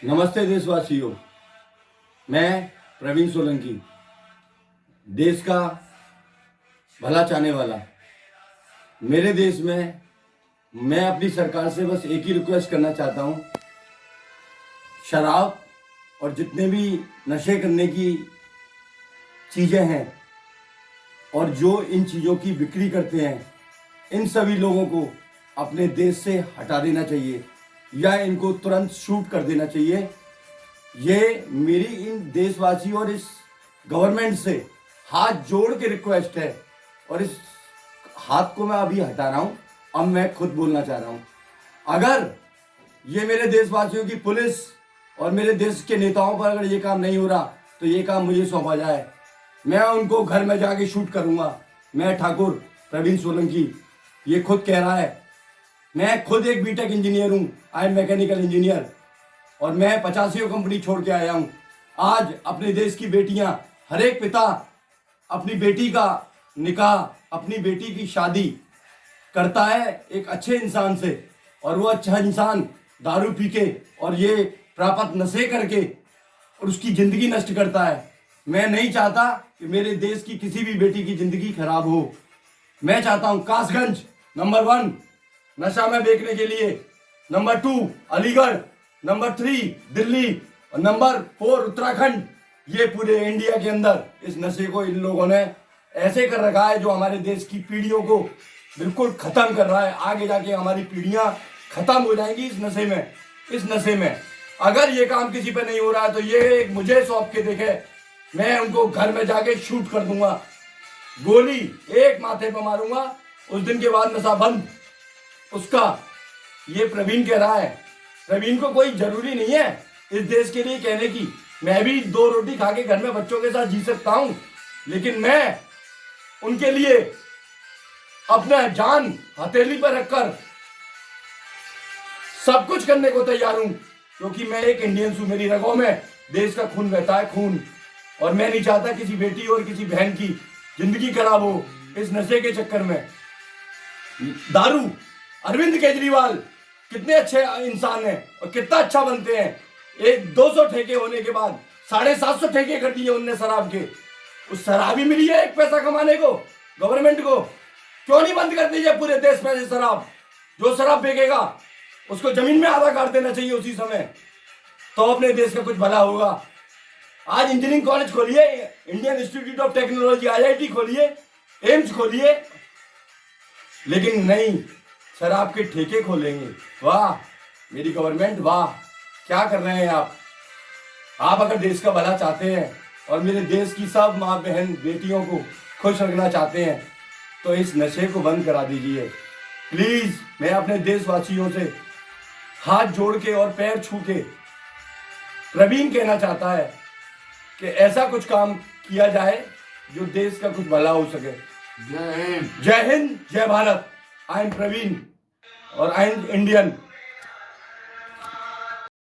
नमस्ते देशवासियों। मैं प्रवीण सोलंकी, देश का भला चाहने वाला। मेरे देश में मैं अपनी सरकार से बस एक ही रिक्वेस्ट करना चाहता हूँ, शराब और जितने भी नशे करने की चीज़ें हैं और जो इन चीज़ों की बिक्री करते हैं, इन सभी लोगों को अपने देश से हटा देना चाहिए या इनको तुरंत शूट कर देना चाहिए। ये मेरी इन देशवासियों और इस गवर्नमेंट से हाथ जोड़ के रिक्वेस्ट है और इस हाथ को मैं अभी हटा रहा हूँ। अब मैं खुद बोलना चाह रहा हूँ। अगर ये मेरे देशवासियों की पुलिस और मेरे देश के नेताओं पर अगर ये काम नहीं हो रहा तो ये काम मुझे सौंपा जाए, मैं उनको घर में जाके शूट करूँगा। मैं ठाकुर प्रवीण सोलंकी ये खुद कह रहा है। मैं खुद एक बीटेक इंजीनियर हूँ, आई एम मैकेनिकल इंजीनियर, और मैं 85 कंपनी छोड़ के आया हूँ। आज अपने देश की बेटियाँ, हर एक पिता अपनी बेटी का निकाह, अपनी बेटी की शादी करता है एक अच्छे इंसान से, और वो अच्छा इंसान दारू पी के और ये प्राप्त नशे करके और उसकी ज़िंदगी नष्ट करता है। मैं नहीं चाहता कि मेरे देश की किसी भी बेटी की ज़िंदगी खराब हो। मैं चाहता हूँ कासगंज नंबर 1 नशा में बेचने के लिए, नंबर 2 अलीगढ़, नंबर 3 दिल्ली और नंबर 4 उत्तराखंड। ये पूरे इंडिया के अंदर इस नशे को इन लोगों ने ऐसे कर रखा है जो हमारे देश की पीढ़ियों को बिल्कुल खत्म कर रहा है। आगे जाके हमारी पीढ़ियां खत्म हो जाएंगी इस नशे में। अगर ये काम किसी पे नहीं हो रहा है तो ये मुझे सौंप के देखे, मैं उनको घर में जाके शूट कर दूंगा, गोली एक माथे पे मारूंगा, उस दिन के बाद नशा बंद उसका। ये प्रवीण कह रहा है। प्रवीण को कोई जरूरी नहीं है इस देश के लिए कहने की। मैं भी 2 रोटी खा के घर में बच्चों के साथ जी सकता हूं, लेकिन मैं उनके लिए अपना जान हथेली पर रखकर सब कुछ करने को तैयार हूं, क्योंकि मैं एक इंडियन हूं। मेरी रगों में देश का खून बहता है, खून। और मैं नहीं चाहता किसी बेटी और किसी बहन की जिंदगी खराब हो इस नशे के चक्कर में। दारू, अरविंद केजरीवाल कितने अच्छे इंसान हैं और कितना अच्छा बनते हैं। एक 200 ठेके होने के बाद 750 ठेके कर दिए उनने शराब के। उस शराब ही मिली है एक पैसा कमाने को गवर्नमेंट को। क्यों नहीं बंद कर दीजिए पूरे देश में से शराब? जो शराब बेचेगा उसको जमीन में आधा काट देना चाहिए उसी समय, तो अपने देश का कुछ भला होगा। आज इंजीनियरिंग कॉलेज खोलिए, Indian institute of technology IIT खोलिए, एम्स खोलिए, लेकिन नहीं, शराब के ठेके खोलेंगे। वाह मेरी गवर्नमेंट, वाह क्या कर रहे हैं आप। अगर देश का भला चाहते हैं और मेरे देश की सब माँ बहन बेटियों को खुश रखना चाहते हैं तो इस नशे को बंद करा दीजिए प्लीज। मैं अपने देशवासियों से हाथ जोड़ के और पैर छू के प्रवीण कहना चाहता है कि ऐसा कुछ काम किया जाए जो देश का कुछ भला हो सके। जय हिंद। जय हिंद, जय भारत। आई एम प्रवीण और आई एम इंडियन।